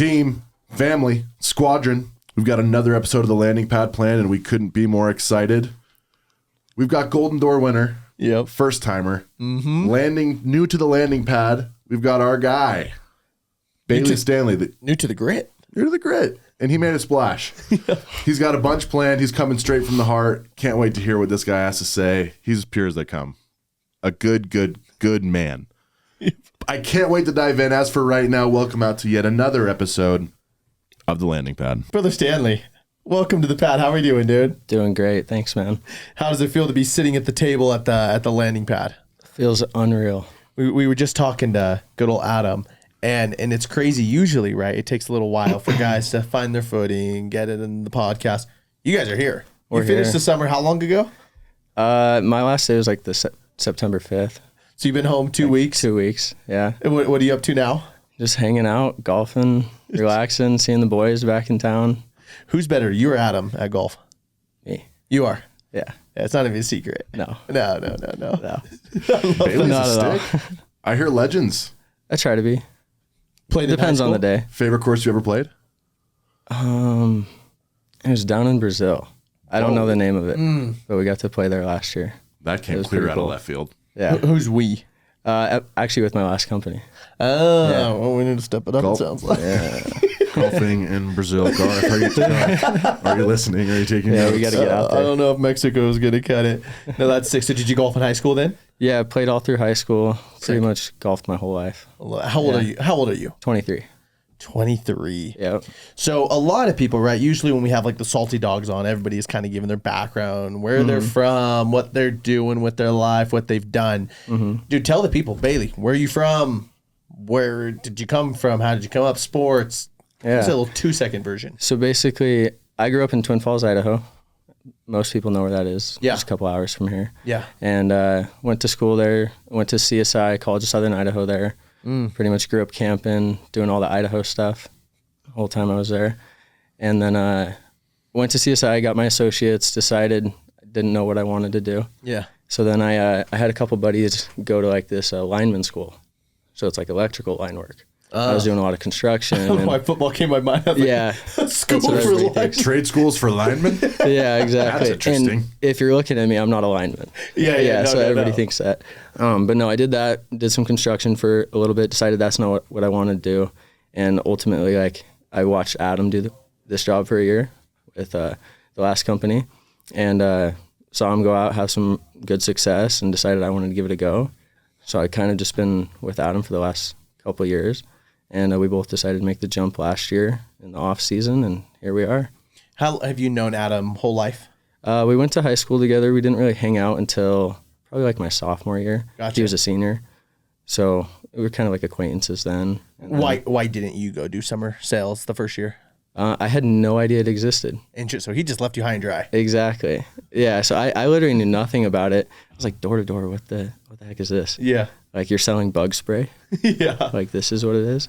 Team, family, squadron. We've got another episode of the Landing Pad planned, and we couldn't be more excited. We've got Golden Door winner. Yep. First timer. Landing new to the landing pad. We've got our guy, Bailey Standley. New to the grit. New to the grit. And he made a splash. He's got a bunch planned. He's coming straight from the heart. Can't wait to hear what this guy has to say. He's as pure as they come. A good man. I can't wait to dive in. As for right now, welcome out to yet another episode of the Landing Pad. Brother Stanley, welcome to the pad. How are you doing, dude? Doing great. Thanks, man. How does it feel to be sitting at the table at the landing pad? Feels unreal. We were just talking to good old Adam, and it's crazy. Usually, right, it takes a little while for guys to find their footing, get it in the podcast. You guys are here. You finished the summer how long ago? My last day was like the September 5th. So you've been home 2 weeks? 2 weeks, yeah. And what are you up to now? Just hanging out, golfing, relaxing, seeing the boys back in town. Who's better, you or Adam at golf? Me. You are? Yeah. It's not even a secret. No. No. Bailey's Not a at stick. I hear legends. I try to be. Played in Depends high on school? the day. Favorite course you ever played? It was down in Brazil. I don't know the name of it, but we got to play there last year. That came was clear pretty out cool. of left field. Yeah. Who's we? Actually with my last company. Oh, Yeah. well, we need to step it up, it Golf. sounds like. Yeah. Golfing in Brazil. Garth, are you listening? Are you taking Yeah, notes? we got to get out I there. don't know if Mexico is going to cut it. No, that's sick. So did you golf in high school then? Yeah, I played all through high school. Pretty much golfed my whole life. How old are you? How old are you? 23. 23. Yep. So a lot of people, right? Usually when we have like the salty dogs on, everybody is kind of giving their background, where they're from, what they're doing with their life, what they've done. Dude, tell the people, Bailey, where are you from? Where did you come from? How did you come up? Sports. Yeah. It's a little 2-second version. So basically, I grew up in Twin Falls, Idaho. Most people know where that is. Yeah. Just a couple hours from here. Yeah. And went to school there. Went to CSI, College of Southern Idaho there. Pretty much grew up camping, doing all the Idaho stuff the whole time I was there. And then went to CSI, got my associates, decided I didn't know what I wanted to do. Yeah. So then I had a couple buddies go to like this lineman school. So it's like electrical line work. I was doing a lot of construction. I don't know and- why football came to my mind. I was like, yeah. school That's what for everybody life. thinks. Trade schools for linemen? Yeah, exactly. That's interesting. And if you're looking at me, I'm not a lineman. Yeah, so everybody no. thinks that. But no, I did that, did some construction for a little bit, decided that's not what I wanted to do. And ultimately, like, I watched Adam do this job for a year with the last company and saw him go out, have some good success, and decided I wanted to give it a go. So I kind of just been with Adam for the last couple of years. And we both decided to make the jump last year in the off season, and here we are. How have you known Adam whole life? We went to high school together. We didn't really hang out until probably like my sophomore year. Gotcha. He was a senior. So we were kind of like acquaintances then. And then, Why didn't you go do summer sales the first year? I had no idea it existed. So he just left you high and dry. Exactly. Yeah, so I literally knew nothing about it. I was like, door to door, what the heck is this? Yeah. Like, you're selling bug spray? Yeah. Like, this is what it is?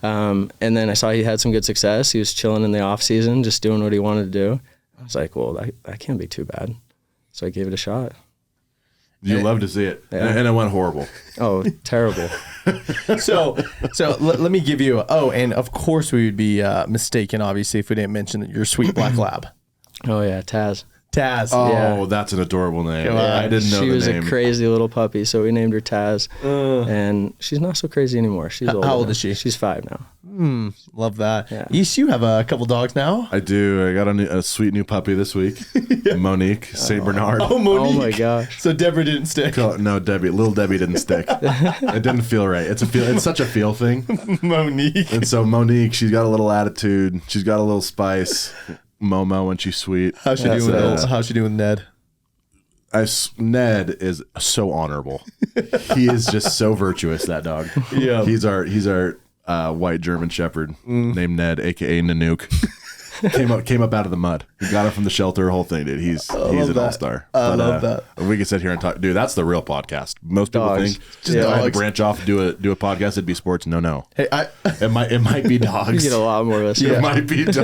And then I saw he had some good success. He was chilling in the off season, just doing what he wanted to do. I was like, well, that can't be too bad. So I gave it a shot. You love to see it. Yeah. And it went horrible. Oh, terrible. So let me give you. And of course we would be mistaken, obviously, if we didn't mention your sweet black lab, Oh, yeah, Taz. Taz. Oh, Yeah. that's an adorable name. Come on. I didn't know She the was name. a crazy little puppy, so we named her Taz. And she's not so crazy anymore. She's older how old now. is she? She's 5 now. Love that. Yeah. You have a couple dogs now. I do. I got a sweet new puppy this week. Monique, St. Bernard. Oh, Monique. Oh my gosh. So Deborah didn't stick. No, Debbie. Little Debbie didn't stick. It didn't feel right. It's such a feel thing. Monique. And so Monique, she's got a little attitude. She's got a little spice. Momo when she's sweet. How's she doing? How's she doing, Ned? Ned is so honorable. He is just so virtuous. That dog. Yeah. He's our white German Shepherd named Ned, aka Nanook. Came up out of the mud. We got him from the shelter. Whole thing, dude. He's an all-star. I love that. We could sit here and talk, dude. That's the real podcast. Most people Dogs. think Just if I had to dogs. branch off do a podcast, it'd be sports. No. Hey, It might be You dogs. get a lot more listeners. It might be dogs.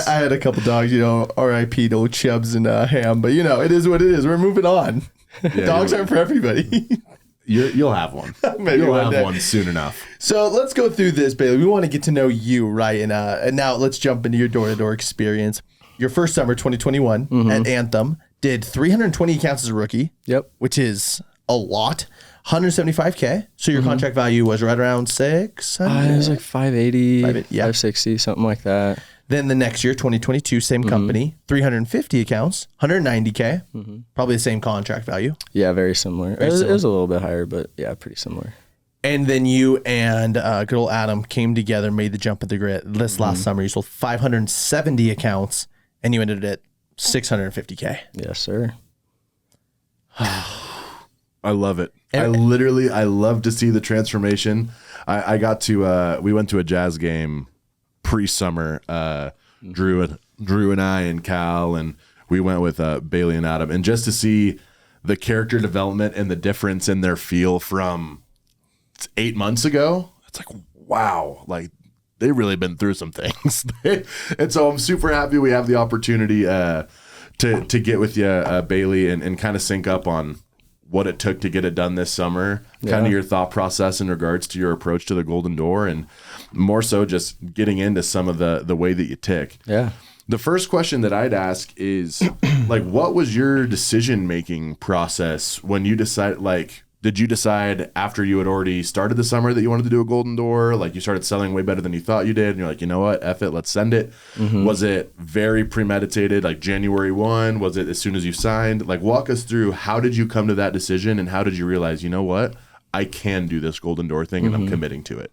I had a couple dogs, R.I.P. to old Chubbs and Ham, but it is what it is. We're moving on. Dogs aren't for everybody. You'll have one. Maybe you'll one have day. one soon enough. So let's go through this, Bailey. We want to get to know you, right? And now let's jump into your door-to-door experience. Your first summer, 2021, at Anthem, did 320 accounts as a rookie. Yep. Which is a lot. 175K. So your contract value was right around 600. It was like 580, 580, 560, something like that. Then the next year, 2022, same company, 350 accounts, 190K. Probably the same contract value. Yeah, very similar. It was a little bit higher, but yeah, pretty similar. And then you and good old Adam came together, made the jump at the grit. This last summer, you sold 570 accounts, and you ended at 650K. Yes, sir. I love it. I love to see the transformation. I got to, we went to a Jazz game pre-summer, Drew and I and Cal, and we went with Bailey and Adam, and just to see the character development and the difference in their feel from 8 months ago, it's like, wow, like they've really been through some things. And so I'm super happy we have the opportunity to get with you, Bailey, and kind of sync up on what it took to get it done this summer, kind of your thought process in regards to your approach to the Golden Door, and more so just getting into some of the way that you tick. Yeah. The first question that I'd ask is like, what was your decision-making process when you decide, like, did you decide after you had already started the summer that you wanted to do a Golden Door? Like you started selling way better than you thought you did. And you're like, you know what? F it. Let's send it. Was it very premeditated? Like January 1? Was it as soon as you signed? Like walk us through, how did you come to that decision? And how did you realize, you know what? I can do this Golden Door thing and I'm committing to it.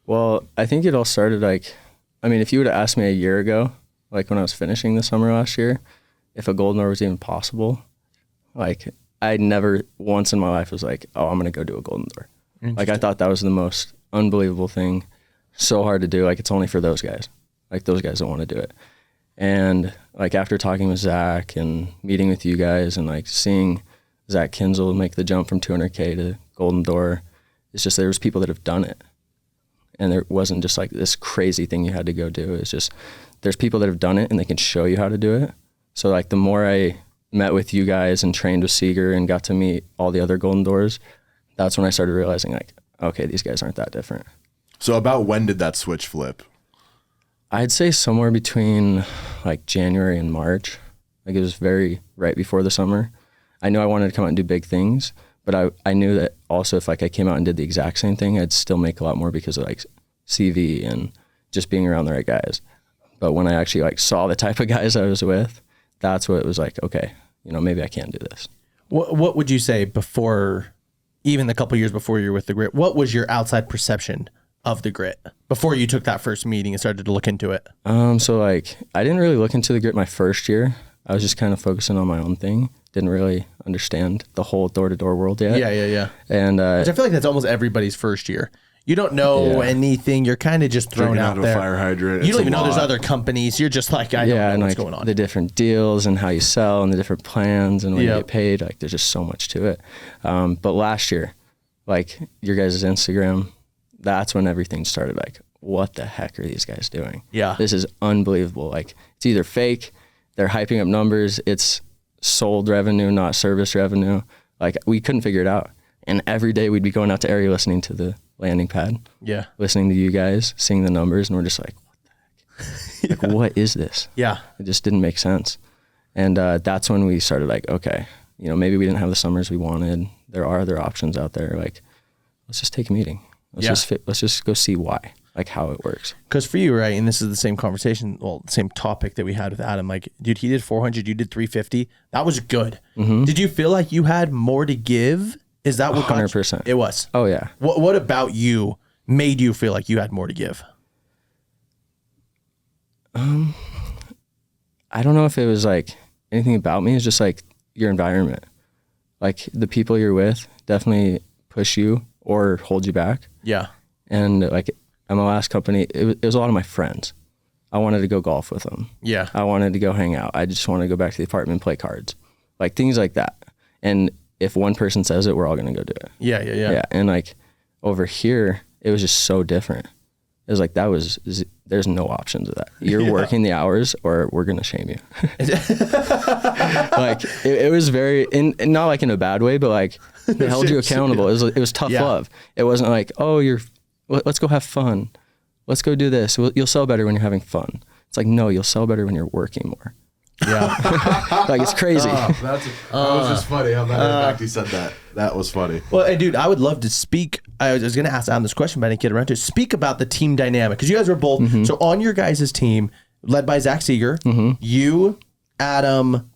Well, I think it all started if you would have asked me a year ago, like when I was finishing the summer last year, if a Golden Door was even possible, like I never once in my life was like, oh, I'm going to go do a Golden Door. Like I thought that was the most unbelievable thing. So hard to do. Like it's only for those guys. Like those guys don't want to do it. And like after talking with Zach and meeting with you guys and like seeing Zach Kinzel make the jump from 200K to Golden Door, it's just there's people that have done it. And there wasn't just like this crazy thing you had to go do. It's just there's people that have done it and they can show you how to do it. So like the more I met with you guys and trained with Seeger and got to meet all the other Golden Doors, that's when I started realizing like, okay, these guys aren't that different. So about when did that switch flip? I'd say somewhere between like January and March. Like it was very right before the summer. I knew I wanted to come out and do big things, but I knew that also if like I came out and did the exact same thing, I'd still make a lot more because of like CV and just being around the right guys. But when I actually like saw the type of guys I was with, that's what it was like, okay, maybe I can do this. What would you say before, even the couple years before you were with the grit, what was your outside perception of the grit before you took that first meeting and started to look into it? So like I didn't really look into the grit my first year. I was just kind of focusing on my own thing. Didn't really understand the whole door-to-door world yet. Yeah. And Which I feel like that's almost everybody's first year. You don't know anything. You're kind of just thrown Drinking out of there. a fire hydrant. You don't even know there's other companies. You're just like, I don't know and what's like going on. the different deals and how you sell and the different plans and when you Yep. get paid. Like there's just so much to it. But last year, like your guys' Instagram, that's when everything started. Like, what the heck are these guys doing? Yeah. This is unbelievable. Like it's either fake, they're hyping up numbers, it's sold revenue, not service revenue. Like we couldn't figure it out. And every day we'd be going out to area listening to the landing pad, listening to you guys, seeing the numbers, and we're just like, what the heck? Like, what is this? Yeah. It just didn't make sense. And that's when we started like, okay, maybe we didn't have the summers we wanted. There are other options out there. Like, let's just take a meeting. Let's just go see why, like how it works. Because for you, right, and this is the same conversation, well, same topic that we had with Adam. Like, dude, he did 400, you did 350. That was good. Did you feel like you had more to give? Is that what 100%. It was. Oh yeah. What about you made you feel like you had more to give? I don't know if it was like anything about me. It's just like your environment. Like the people you're with definitely push you or hold you back. Yeah. And like at my last company, it was a lot of my friends. I wanted to go golf with them. Yeah. I wanted to go hang out. I just wanted to go back to the apartment and play cards. Like things like that. And if one person says it, we're all going to go do it. Yeah. Yeah. And like over here, it was just so different. it was like, there's no options of that. You're working the hours or we're going to shame you. Like it was very, and not like in a bad way, but like they held you accountable. It was tough love. It wasn't like, oh, let's go have fun. Let's go do this. You'll sell better when you're having fun. It's like, no, you'll sell better when you're working more. Yeah. Like it's crazy. That was just funny how that he said that. That was funny. Well, hey, dude, I would love to speak. I was going to ask Adam this question, but I didn't get around to it. Speak about the team dynamic, because you guys were both. So on your guys' team, led by Zach Seeger, you, Adam,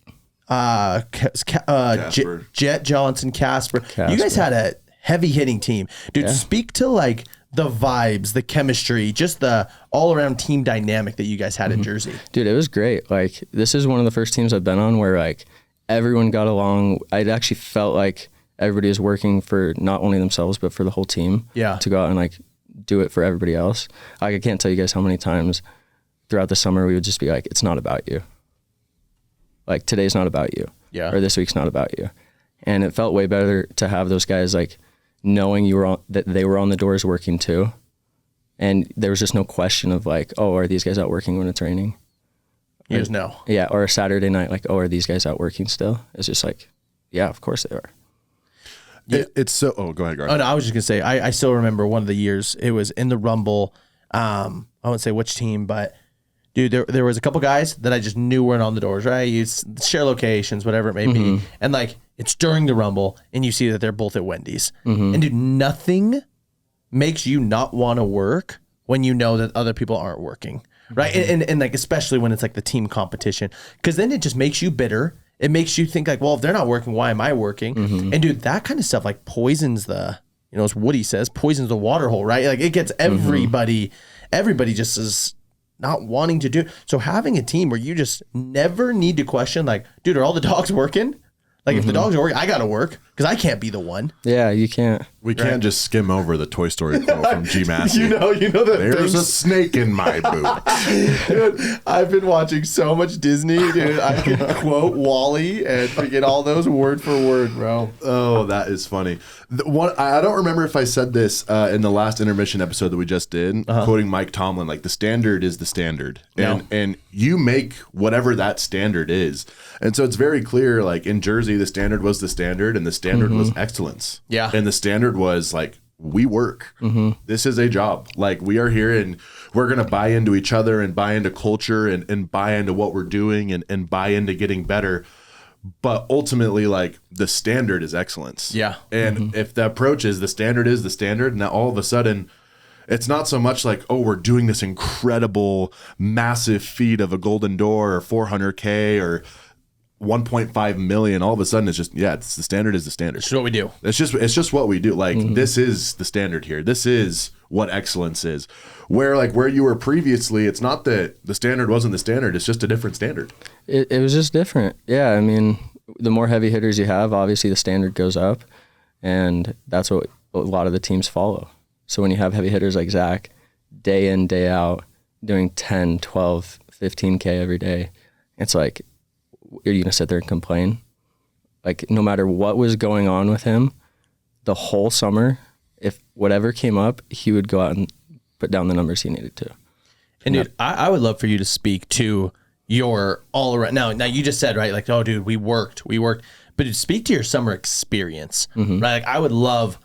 Jet Johnson, Casper. You guys had a heavy hitting team. Dude, speak to like the vibes, the chemistry, just the all around team dynamic that you guys had in Jersey. Dude, it was great. Like this is one of the first teams I've been on where like everyone got along. I actually felt like everybody was working for not only themselves, but for the whole team. Yeah. To go out and like do it for everybody else. Like, I can't tell you guys how many times throughout the summer we would just be like, it's not about you. Like today's not about you. Yeah. Or this week's not about you. And it felt way better to have those guys like knowing that they were on the doors working too. And there was just no question of like, oh, are these guys out working when it's raining? You just know. Yeah. Or a Saturday night, like, oh, are these guys out working still? It's just like, yeah, of course they are. It's so. Oh, go ahead, Garth. Oh no, I was just gonna say I still remember one of the years it was in the Rumble. I won't say which team, but dude, there was a couple guys that I just knew weren't on the doors. Right, you share locations, whatever it may be, and like it's during the Rumble, and you see that they're both at Wendy's, and dude, nothing makes you not want to work when you know that other people aren't working, right? And like especially when it's like the team competition, because then it just makes you bitter. It makes you think like, well, if they're not working, why am I working? And dude, that kind of stuff like poisons the, as Woody says, poisons the water hole, right? Like it gets everybody just is not wanting to do. So having a team where you just never need to question like, dude, are all the dogs working? Like if the dogs are working, I got to work because I can't be the one. Yeah, you can't. We can't just skim over the Toy Story quote from G. Massey. you know that there's a snake in my boot. Dude, I've been watching so much Disney, dude. I can quote Wall-E and forget all those word for word, bro. Oh, that is funny. I don't remember if I said this in the last intermission episode that we just did, quoting Mike Tomlin, like the standard is the standard. And you make whatever that standard is. And so it's very clear, like in Jersey, the standard was the standard, and the standard was excellence. Yeah. And the standard was like, we work. This is a job. Like we are here and we're going to buy into each other and buy into culture and buy into what we're doing and buy into getting better. But ultimately, like the standard is excellence. Yeah. And if the approach is the standard is the standard, now all of a sudden it's not so much like, oh, we're doing this incredible, massive feat of a golden door or 400K or 1.5 million. All of a sudden it's just, it's the standard is the standard. It's what we do. It's just what we do. Like this is the standard here. This is what excellence is. Where you were previously, it's not that the standard wasn't the standard. It's just a different standard. It was just different. Yeah. I mean, the more heavy hitters you have, obviously the standard goes up, and that's what a lot of the teams follow. So when you have heavy hitters like Zach, day in, day out, doing 10, 12, 15K every day, it's like, are you going to sit there and complain? Like, no matter what was going on with him, the whole summer, if whatever came up, he would go out and put down the numbers he needed to. And dude, I would love for you to speak to your all around. Now you just said, right, like, oh, dude, we worked. But dude, speak to your summer experience, right? Like, I would love,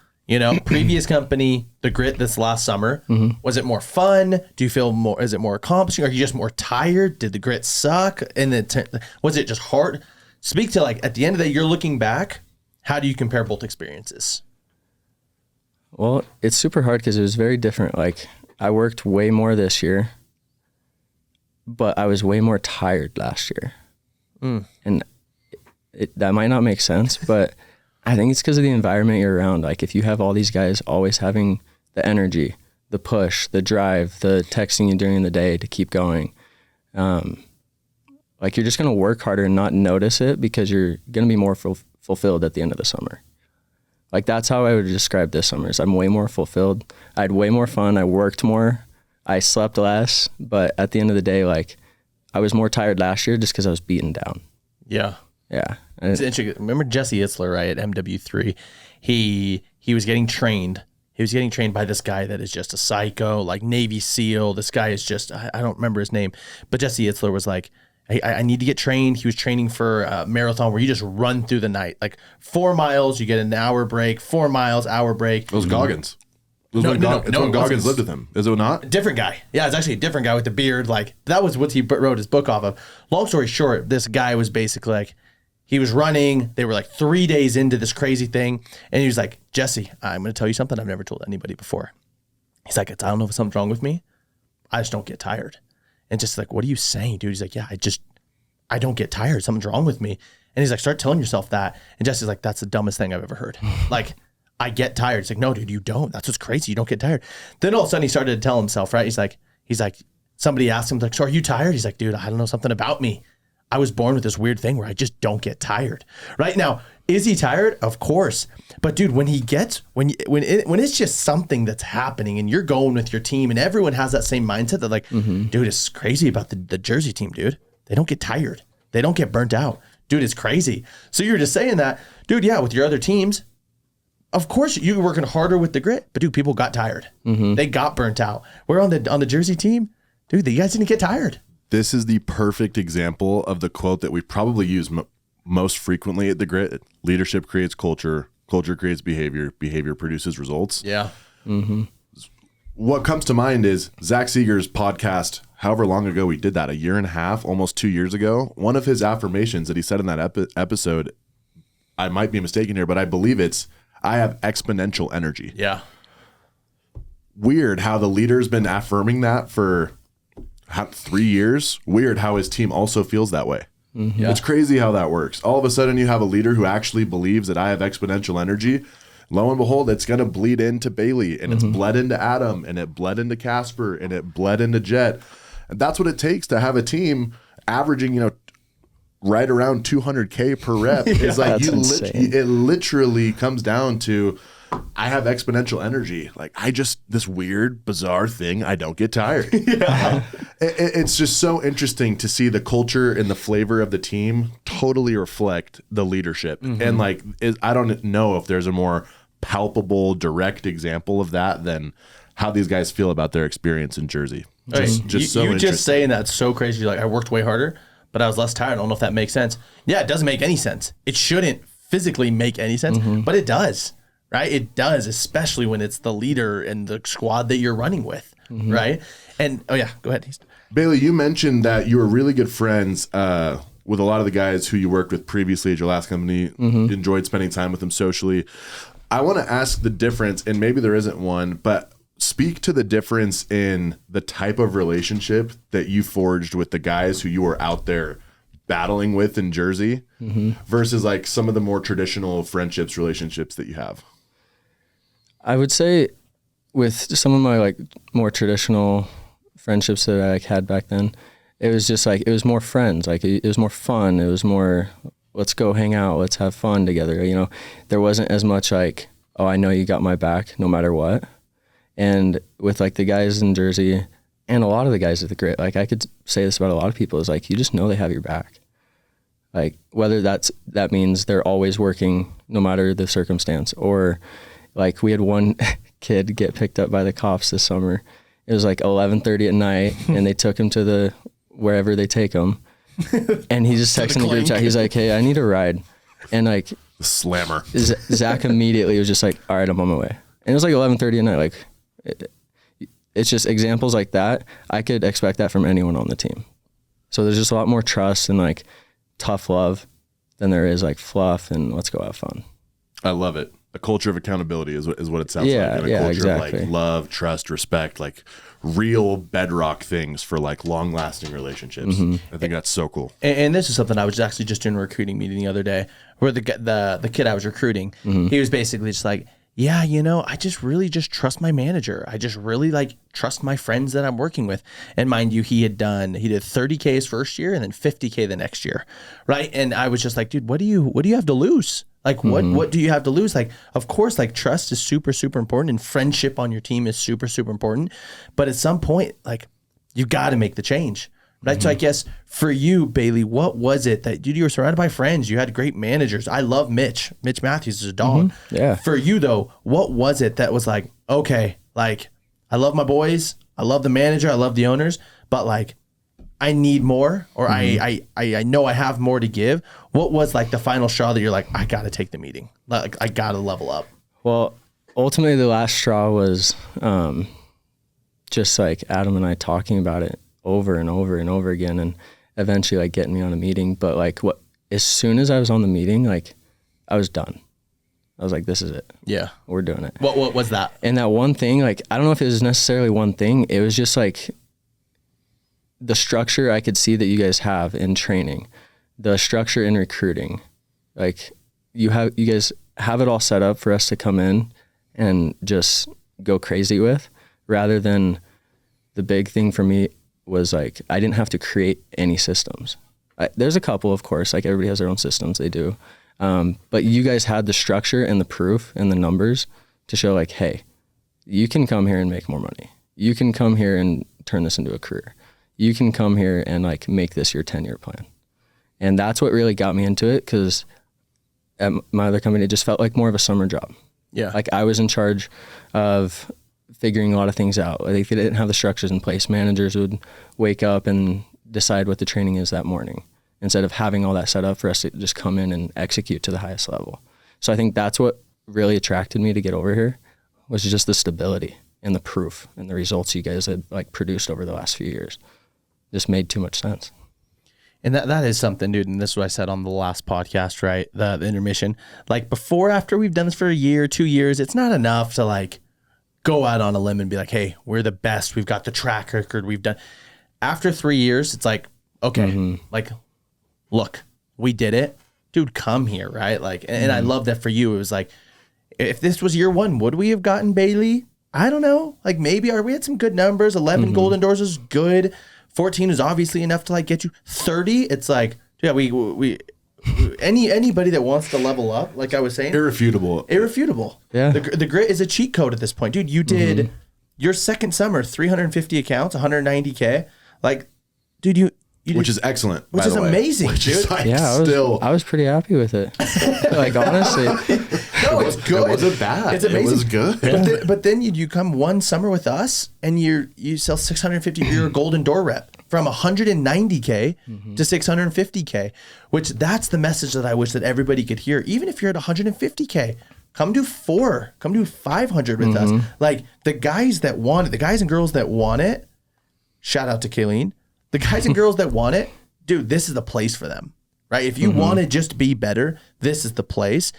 previous company, the grit this last summer, was it more fun? Do you feel more, is it more accomplishing? Are you just more tired? Did the grit suck? And was it just hard? Speak to like, at the end of the day, you're looking back, how do you compare both experiences? Well, it's super hard because it was very different. Like I worked way more this year, but I was way more tired last year. And that might not make sense, but I think it's because of the environment you're around. Like if you have all these guys always having the energy, the push, the drive, the texting you during the day to keep going, like you're just going to work harder and not notice it because you're going to be more fulfilled at the end of the summer. Like that's how I would describe this summer. I'm way more fulfilled. I had way more fun. I worked more. I slept less. But at the end of the day, like I was more tired last year just because I was beaten down. Yeah. Yeah. It's interesting. Remember Jesse Itzler, right, at MW3? He was getting trained. He was getting trained by this guy that is just a psycho, like Navy SEAL. This guy is just, I don't remember his name, but Jesse Itzler was like, hey, I need to get trained. He was training for a marathon where you just run through the night, like 4 miles, you get an hour break, 4 miles, hour break. Those Goggins. It's when Goggins lived with him. Is it not? Different guy. Yeah, it's actually a different guy with the beard. Like, that was what he wrote his book off of. Long story short, this guy was basically like, he was running. They were like 3 days into this crazy thing. And he was like, Jesse, I'm going to tell you something I've never told anybody before. He's like, I don't know if something's wrong with me. I just don't get tired. And just like, what are you saying, dude? He's like, yeah, I don't get tired. Something's wrong with me. And he's like, start telling yourself that. And Jesse's like, that's the dumbest thing I've ever heard. Like, I get tired. It's like, no, dude, you don't. That's what's crazy. You don't get tired. Then all of a sudden he started to tell himself, right? He's like, somebody asked him, like, so are you tired? He's like, dude, I don't know, something about me. I was born with this weird thing where I just don't get tired. Right now, is he tired? Of course. But dude, when it's just something that's happening and you're going with your team and everyone has that same mindset that like, dude, it's crazy about the Jersey team, dude. They don't get tired. They don't get burnt out. Dude, it's crazy. So you're just saying that, dude, yeah, with your other teams, of course you're working harder with the grit, but dude, people got tired. They got burnt out. We're on the Jersey team, dude, you guys didn't get tired. This is the perfect example of the quote that we probably use most frequently at the grit. Leadership creates culture. Culture creates behavior. Behavior produces results. Yeah. What comes to mind is Zach Seeger's podcast, however long ago we did that, 1.5 years, almost 2 years ago. One of his affirmations that he said in that episode, I might be mistaken here, but I believe it's, I have exponential energy. Yeah. Weird how the leader's been affirming that for 3 years. Weird how his team also feels that way. Yeah. It's crazy how that works. All of a sudden you have a leader who actually believes that I have exponential energy. Lo and behold, it's going to bleed into Bailey, and it's bled into Adam, and it bled into Casper, and it bled into Jet. And that's what it takes to have a team averaging, right around 200K per rep. It's like it literally comes down to, I have exponential energy. Like, this weird, bizarre thing, I don't get tired. It's just so interesting to see the culture and the flavor of the team totally reflect the leadership. And like, I don't know if there's a more palpable, direct example of that than how these guys feel about their experience in Jersey. You just saying that's so crazy. Like, I worked way harder, but I was less tired. I don't know if that makes sense. Yeah, it doesn't make any sense. It shouldn't physically make any sense, but it does. Right? It does, especially when it's the leader and the squad that you're running with, right? And, go ahead. Bailey, you mentioned that you were really good friends with a lot of the guys who you worked with previously at your last company, enjoyed spending time with them socially. I want to ask the difference, and maybe there isn't one, but speak to the difference in the type of relationship that you forged with the guys who you were out there battling with in Jersey versus like some of the more traditional relationships that you have. I would say with some of my like more traditional friendships that I had back then, it was just like, it was more friends. Like it was more fun. It was more, let's go hang out. Let's have fun together. There wasn't as much like, oh, I know you got my back no matter what. And with like the guys in Jersey and a lot of the guys at the grit, like I could say this about a lot of people, is like, you just know they have your back. Like whether that means they're always working no matter the circumstance, or like we had one kid get picked up by the cops this summer. It was like 11:30 at night and they took him to wherever they take him. And he just texted in the group chat. He's like, hey, I need a ride. And like the slammer. Zach immediately was just like, all right, I'm on my way. And it was like 11:30 at night. Like it's just examples like that. I could expect that from anyone on the team. So there's just a lot more trust and like tough love than there is like fluff and let's go have fun. I love it. A culture of accountability is what it sounds like. And a culture exactly. of like love, trust, respect, like real bedrock things for like long lasting relationships. I think that's so cool. And this is something I was actually just doing a recruiting meeting the other day where the kid I was recruiting, he was basically just like, yeah, I just really just trust my manager. I just really like trust my friends that I'm working with. And mind you, he did 30K his first year and then 50K the next year. Right. And I was just like, dude, what do you have to lose? Like, what do you have to lose? Like, of course, like trust is super, super important and friendship on your team is super, super important. But at some point, like you got to make the change. Right. So I guess for you, Bailey, what was it that you were surrounded by friends? You had great managers. I love Mitch. Mitch Matthews is a dog. Yeah. For you though, what was it that was like, okay, like I love my boys, I love the manager, I love the owners, but like I need more, or I know I have more to give. What was like the final straw that you're like, I got to take the meeting, like I got to level up? Well, ultimately the last straw was just like Adam and I talking about it over and over and over again, and eventually like getting me on a meeting. But like as soon as I was on the meeting, like I was done. I was like, this is it. Yeah. We're doing it. What was that? And that one thing, like, I don't know if it was necessarily one thing. It was just like the structure I could see that you guys have in training, the structure in recruiting. Like you guys have it all set up for us to come in and just go crazy with, rather than the big thing for me was like, I didn't have to create any systems. There's a couple, of course, like everybody has their own systems, they do. But you guys had the structure and the proof and the numbers to show like, hey, you can come here and make more money. You can come here and turn this into a career. You can come here and like make this your 10-year plan. And that's what really got me into it, because at my other company, it just felt like more of a summer job. Yeah. Like I was in charge of figuring a lot of things out. Like if they didn't have the structures in place, managers would wake up and decide what the training is that morning, instead of having all that set up for us to just come in and execute to the highest level. So I think that's what really attracted me to get over here, was just the stability and the proof and the results you guys had like produced over the last few years. Just made too much sense. And that is something, dude. And this is what I said on the last podcast, right? The intermission. Like after we've done this for a year, 2 years, it's not enough to like go out on a limb and be like, hey, we're the best. We've got the track record. We've done. After 3 years, it's like, okay, like, look, we did it. Dude, come here, right? Like, and I love that for you. It was like, if this was year one, would we have gotten Bailey? I don't know. Like maybe we had some good numbers. 11 golden doors is good. 14 is obviously enough to like get you 30. It's like, yeah, we anybody that wants to level up, like I was saying, Irrefutable. Yeah. The grit is a cheat code at this point, dude. You did your second summer, 350 accounts, 190K. Like, dude, you which is excellent, which is amazing, dude. Is like I was pretty happy with it. Like honestly, no, it's good. It wasn't bad. It's amazing. It was good. But then you come one summer with us and you sell 650. You're a golden door rep from 190K to 650K, which that's the message that I wish that everybody could hear. Even if you're at 150K, come do 500 with us. Like the guys that want it, the guys and girls that want it. Shout out to Kayleen. The guys and girls that want it, dude, this is the place for them, right? If you want to just be better, this is the place.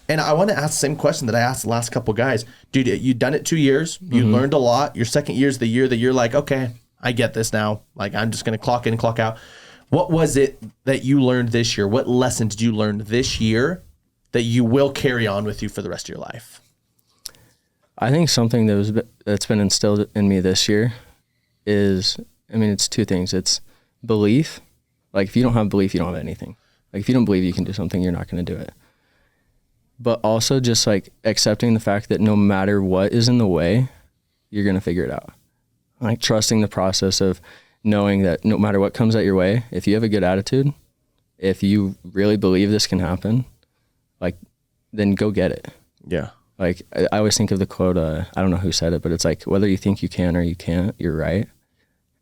And I want to ask the same question that I asked the last couple guys. Dude, you've done it 2 years. You learned a lot. Your second year is the year that you're like, okay, I get this now. Like, I'm just going to clock in and clock out. What was it that you learned this year? What lesson did you learn this year that you will carry on with you for the rest of your life? I think something that's been instilled in me this year is, I mean, it's two things. It's belief. Like if you don't have belief, you don't have anything. Like if you don't believe you can do something, you're not going to do it. But also just like accepting the fact that no matter what is in the way, you're going to figure it out. Like trusting the process of knowing that no matter what comes at your way, if you have a good attitude, if you really believe this can happen, like then go get it. Yeah. Like I always think of the quote, I don't know who said it, but it's like, whether you think you can or you can't, you're right.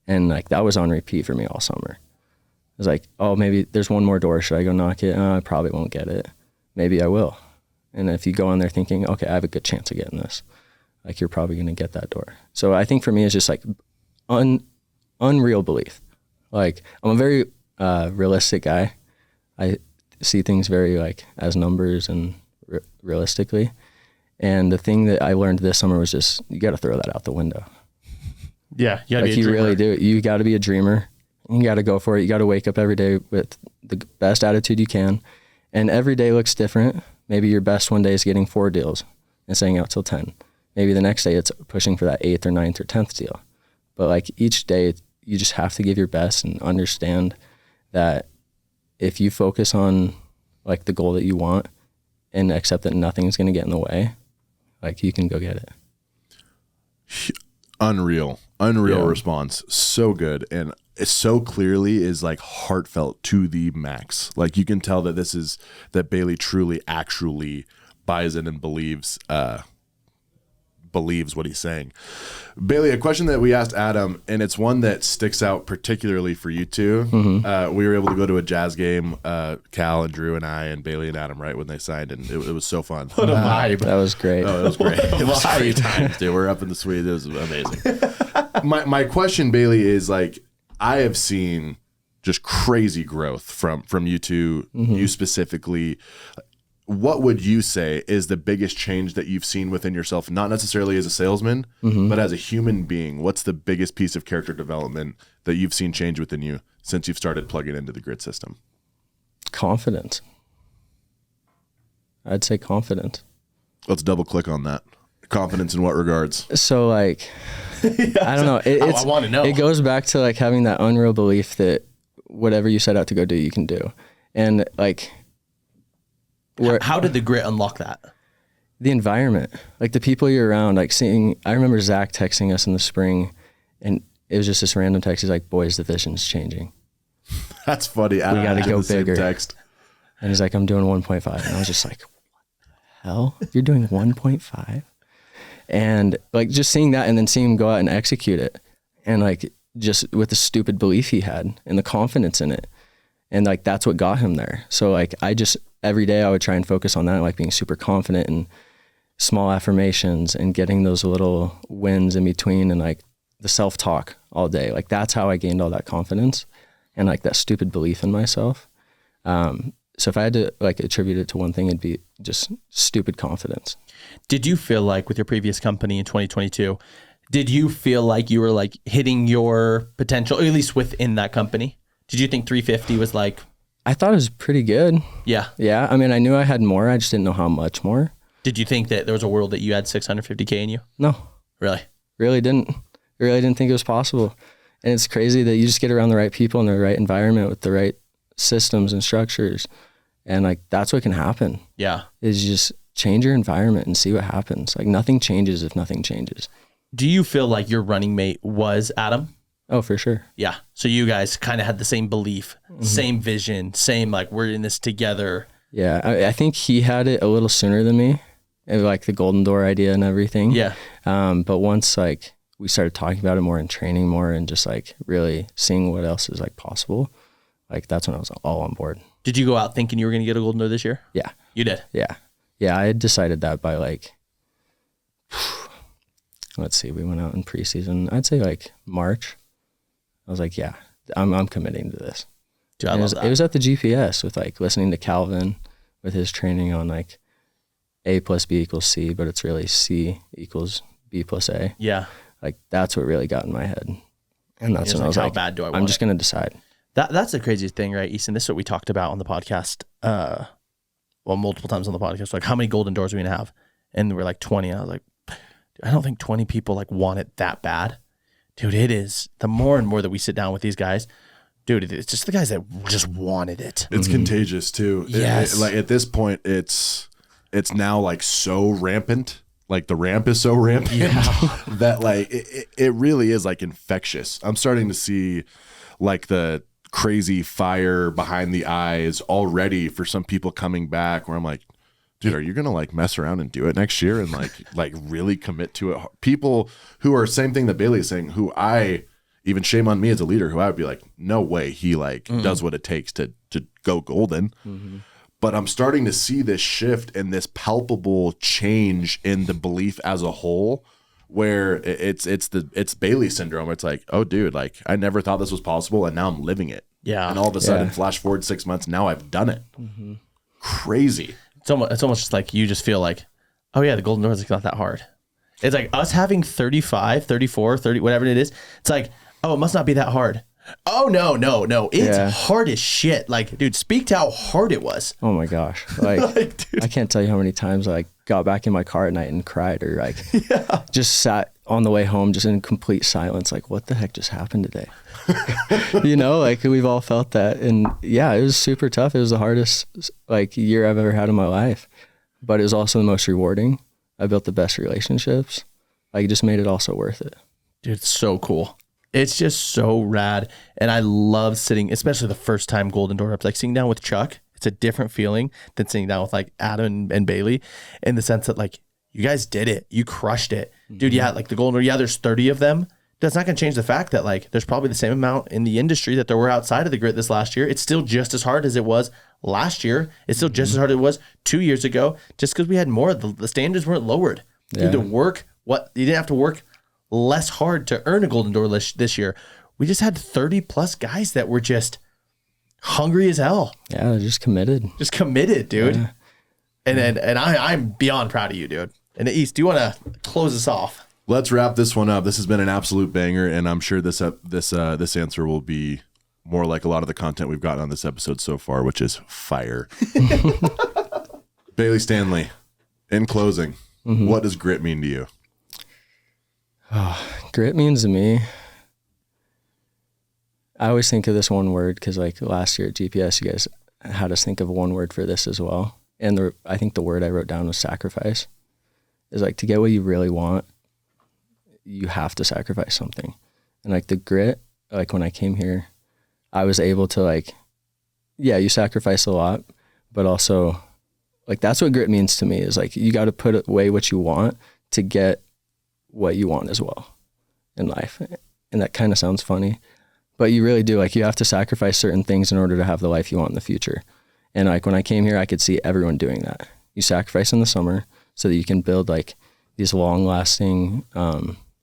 And like that was on repeat for me all summer. It was like, oh, maybe there's one more door. Should I go knock it? I probably won't get it. Maybe I will. And if you go in there thinking, okay, I have a good chance of getting this, like you're probably going to get that door. So I think for me, it's just like unreal belief. Like I'm a very realistic guy. I see things very like as numbers and realistically. And the thing that I learned this summer was just, you got to throw that out the window. Yeah, you really do. You got to be a dreamer. You got to go for it. You got to wake up every day with the best attitude you can. And every day looks different. Maybe your best one day is getting 4 deals and staying out till 10. Maybe the next day it's pushing for that 8th or 9th or 10th deal. But like each day, you just have to give your best and understand that if you focus on like the goal that you want and accept that nothing's going to get in the way, like you can go get it. Unreal response. So good. And it so clearly is like heartfelt to the max. Like you can tell that that Bailey truly actually buys in and believes believes what he's saying. Bailey, a question that we asked Adam, and it's one that sticks out particularly for you two. We were able to go to a Jazz game, Cal and Drew and I and Bailey and Adam, right when they signed, and it was so fun. What a vibe. That was great. Oh, it was great. It was great times, dude. We're up in the suite. It was amazing. My question, Bailey, is like, I have seen just crazy growth from you two, you specifically. What would you say is the biggest change that you've seen within yourself, not necessarily as a salesman, but as a human being? What's the biggest piece of character development that you've seen change within you since you've started plugging into the grit system? Confidence. I'd say confidence. Let's double click on that. Confidence in what regards? So like, I don't know. I want to know. It goes back to like having that unreal belief that whatever you set out to go do, you can do. And like, how did the grit unlock that? The environment, like the people you're around, like seeing, I remember Zach texting us in the spring and it was just this random text. He's like, boys, the vision's changing. That's funny. We got to go bigger. Text. And he's like, I'm doing 1.5. And I was just like, what the hell? You're doing 1.5? And like just seeing that and then seeing him go out and execute it. And like just with the stupid belief he had and the confidence in it. And like, that's what got him there. So like, every day I would try and focus on that, like being super confident and small affirmations and getting those little wins in between and like the self-talk all day. Like that's how I gained all that confidence and like that stupid belief in myself. So if I had to like attribute it to one thing, it'd be just stupid confidence. Did you feel like with your previous company in 2022, did you feel like you were like hitting your potential, or at least within that company? Did you think 350 was like... I thought it was pretty good. Yeah. Yeah. I mean, I knew I had more. I just didn't know how much more. Did you think that there was a world that you had 650K in you? No. Really? Really didn't think it was possible. And it's crazy that you just get around the right people in the right environment with the right systems and structures. And like, that's what can happen. Yeah. Is just change your environment and see what happens. Like nothing changes if nothing changes. Do you feel like your running mate was Adam? Oh, for sure. Yeah. So you guys kind of had the same belief, same vision, same like we're in this together. Yeah. I think he had it a little sooner than me, like the golden door idea and everything. Yeah. But once like we started talking about it more and training more and just like really seeing what else is like possible, like that's when I was all on board. Did you go out thinking you were going to get a golden door this year? Yeah. You did? Yeah. Yeah. I had decided that by like, let's see, we went out in preseason, I'd say like March. I was like, yeah, I'm committing to this. Dude, I love that. It was at the GPS with like listening to Calvin with his training on like A plus B equals C, but it's really C equals B plus A. Yeah. Like that's what really got in my head. And that's when I was how like, bad do I want I'm just going to decide. That's the craziest thing, right, Easton? This is what we talked about on the podcast, multiple times on the podcast. Like, how many golden doors are we going to have? And we're like 20. And I was like, I don't think 20 people like want it that bad. Dude, it is. The more and more that we sit down with these guys, dude, it's just the guys that just wanted it. It's contagious too. Yes. Like at this point, it's now like so rampant. Like the ramp is so rampant that like it really is like infectious. I'm starting to see like the crazy fire behind the eyes already for some people coming back where I'm like, dude, are you going to like mess around and do it next year and like really commit to it? People who are same thing that Bailey is saying, who I even shame on me as a leader, who I would be like, no way he like does what it takes to go golden. But I'm starting to see this shift and this palpable change in the belief as a whole, where it's Bailey syndrome. It's like, oh dude, like I never thought this was possible and now I'm living it. Yeah. And all of a sudden, flash forward 6 months, now I've done it. Crazy. It's almost just like you just feel like, oh yeah, the golden door is not that hard. It's like us having 35, 34, 30, whatever it is. It's like, oh, it must not be that hard. Oh, no. It's hard as shit. Like, dude, speak to how hard it was. Oh my gosh. Like, dude. I can't tell you how many times I like got back in my car at night and cried or like just sat on the way home just in complete silence. Like, what the heck just happened today? You know, like we've all felt that. And yeah, it was super tough. It was the hardest like year I've ever had in my life, but it was also the most rewarding. I built the best relationships. Like it just made it also worth it. Dude, it's so cool. It's just so rad. And I love sitting, especially the first time Golden Door reps, like sitting down with Chuck. It's a different feeling than sitting down with like Adam and Bailey, in the sense that like you guys did it. You crushed it. dude, yeah, like the Golden Door, yeah, there's 30 of them. That's not going to change the fact that like there's probably the same amount in the industry that there were outside of the grit this last year. It's still just as hard as it was last year. It's still just as hard as it was 2 years ago. Just because we had more, the standards weren't lowered. You had to work you didn't have to work less hard to earn a Golden Door this year. We just had 30 plus guys that were just hungry as hell. Yeah, they're just committed. Just committed, dude. Yeah. And I'm beyond proud of you, dude. And East, do you want to close us off? Let's wrap this one up. This has been an absolute banger, and I'm sure this answer will be more like a lot of the content we've gotten on this episode so far, which is fire. Bailey Standley, in closing, what does grit mean to you? Grit means to me, I always think of this one word because like last year at GPS, you guys had us think of one word for this as well. And I think the word I wrote down was sacrifice. Is like to get what you really want, you have to sacrifice something. And like the grit, like when I came here, I was able to like, yeah, you sacrifice a lot, but also like that's what grit means to me is like you got to put away what you want to get what you want as well in life. And that kind of sounds funny, but you really do. Like you have to sacrifice certain things in order to have the life you want in the future. And like when I came here, I could see everyone doing that. You sacrifice in the summer so that you can build like these long lasting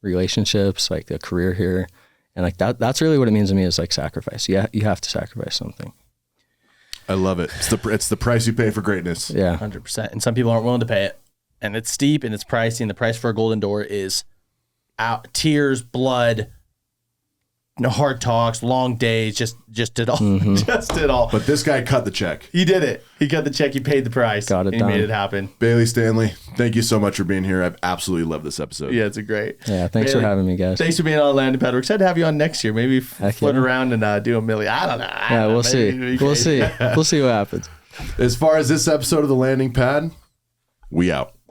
relationships, like a career here. And like that's really what it means to me is like sacrifice. Yeah, you have to sacrifice something. I love it. It's the price you pay for greatness. Yeah. 100%. And some people aren't willing to pay it. And it's steep and it's pricey. And the price for a Golden Door is tears, blood, hard talks, long days, just did all. Just did all. But this guy cut the check. He did it. He cut the check. He paid the price. Got it and done. He made it happen. Bailey Standley, thank you so much for being here. I've absolutely loved this episode. Yeah, it's a great. Yeah. Thanks for having me, guys. Thanks for being on Landing Pad. We're excited to have you on next year. Maybe float yeah. around and do a milli. I don't know. Yeah, we'll see. We'll see. We'll see what happens. As far as this episode of The Landing Pad, we out.